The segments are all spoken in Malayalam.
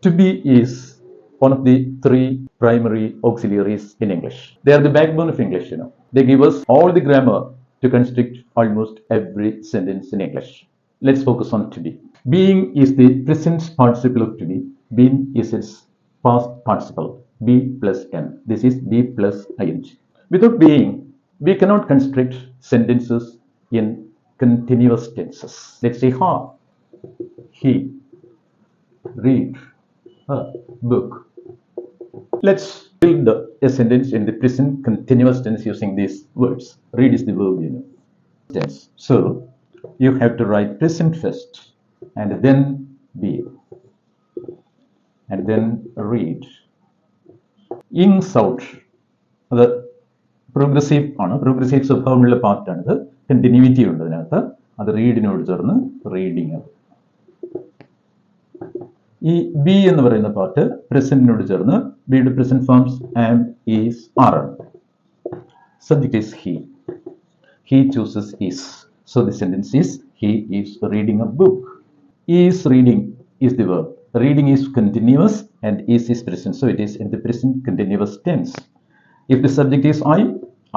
To be is one of the three primary auxiliaries in English. They are the backbone of English, They give us all the grammar to construct almost every sentence in English. Let's focus on to be. Being is the present participle of to be. Been is its past participle. Be plus n. This is be plus ing. Without being, we cannot construct sentences in continuous tenses. Let's say ha, he, read, a book. Let's build a sentence in the present continuous tense using these words. Read is the verb, tense. So you have to write present first and then be and then read. Ings out. അത് പ്രോഗ്രസീവ് ആണ്. പ്രോഗ്രസീവ് സ്വഭാവമുള്ള പാർട്ടാണിത്. കണ്ടിന്യൂറ്റി ഉണ്ട് അതിനകത്ത്. അത് റീഡിനോട് ചേർന്ന് റീഡിങ്. ഈ ബി എന്ന് പറയുന്ന പാർട്ട് പ്രസന്റിനോട് ചേർന്ന് ബിയുടെ present forms am, is, are ആണ്. Subject is he. He chooses is. So the sentence is he is reading a book. Is reading is the verb. Reading is continuous and is present. So it is in the present continuous tense. If the subject is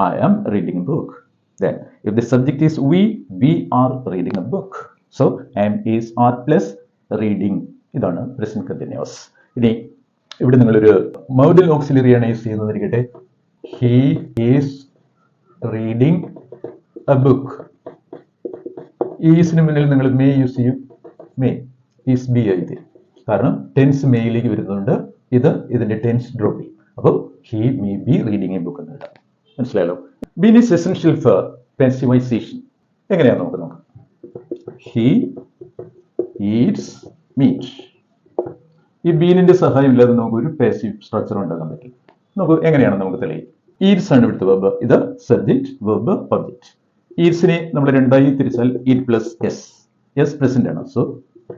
I am reading a book. Then if the subject is we are reading a book. So am, is, are plus reading. ഇതാണ് പ്രസന്റ് കണ്ടിന്യൂസ്. ഇനി ഇവിടെ നിങ്ങളൊരു മോഡൽ ഓക്സിലറി ആണ് യൂസ് ചെയ്യുന്നതിരിക്കട്ടെ. He is reading a book. ഈസിന് മുന്നിൽ നിങ്ങൾ മേ യൂസ് ചെയ്യും. മേ ഈസ് ബി ആയി. കാരണം ടെൻസ് മേയിലേക്ക് വരുന്നുണ്ട്. ഇതിന്റെ ടെൻസ് ഡ്രോപ്പ് ചെയ്യും. അപ്പോൾ he may be reading a book എന്നുണ്ട്. മനസ്സിലായല്ലോ. Been is essential for passivization. എങ്ങനെയാണ് നമുക്ക് നോക്കാം. He eats meat. ഈ ബീനിന്റെ സഹായം ഇല്ലാതെ നമുക്ക് ഒരു പാസീവ് സ്ട്രക്ചർ ഉണ്ടാക്കാൻ പറ്റും. നമുക്ക് എങ്ങനെയാണ് നമുക്ക് തെളിയിക്കും. ഈറ്റ്സ് ആണ് ഇവിടുത്തെ വെർബ്. ഇത് സബ്ജക്ട്, വെർബ്, ഒബ്ജക്റ്റ്. ഈറ്റ്സിനെ നമ്മൾ രണ്ടായി തിരിച്ചാൽ eat plus s. S present ആണ്. So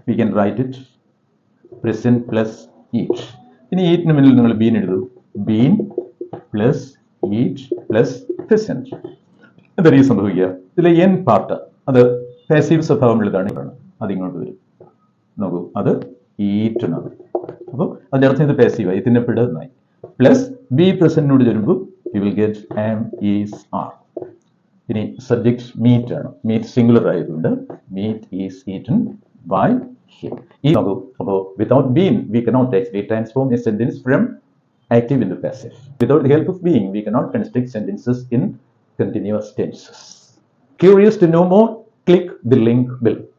we can write it present plus eat. ഇനി ഈറ്റിന് മുന്നിൽ നിങ്ങൾ ബീൻ എഴുതൂ. Been plus eat plus present. എന്തായിരിക്കും സംഭവിക്കുക? ഇതിലെ എൻ പാർട്ട് അത് പാസീവ് സ്വഭാവമുള്ളതാണ്. അതിങ്ങോട്ട് വരും. നോക്കൂ, അത് ഈറ്റനാണ്. അപ്പോൾ അതിന്റെ അർത്ഥം ഇത് പാസീവ് ആയി, ഇതിനെ പെടുന്നതായി. പ്ലസ് ബി പ്രസന്റിനോട് ചേരുമ്പോൾ you will get am, is, are. ഇനി സബ്ജക്ട് മീറ്റ് ആണ്. മീറ്റ് സിംഗുലർ ആയതുകൊണ്ട് meat is eaten by him. Without being, we cannot actually transform a sentence from active into passive. Without the help of being, we cannot construct sentences in continuous tenses. Curious to know more? Click the link below.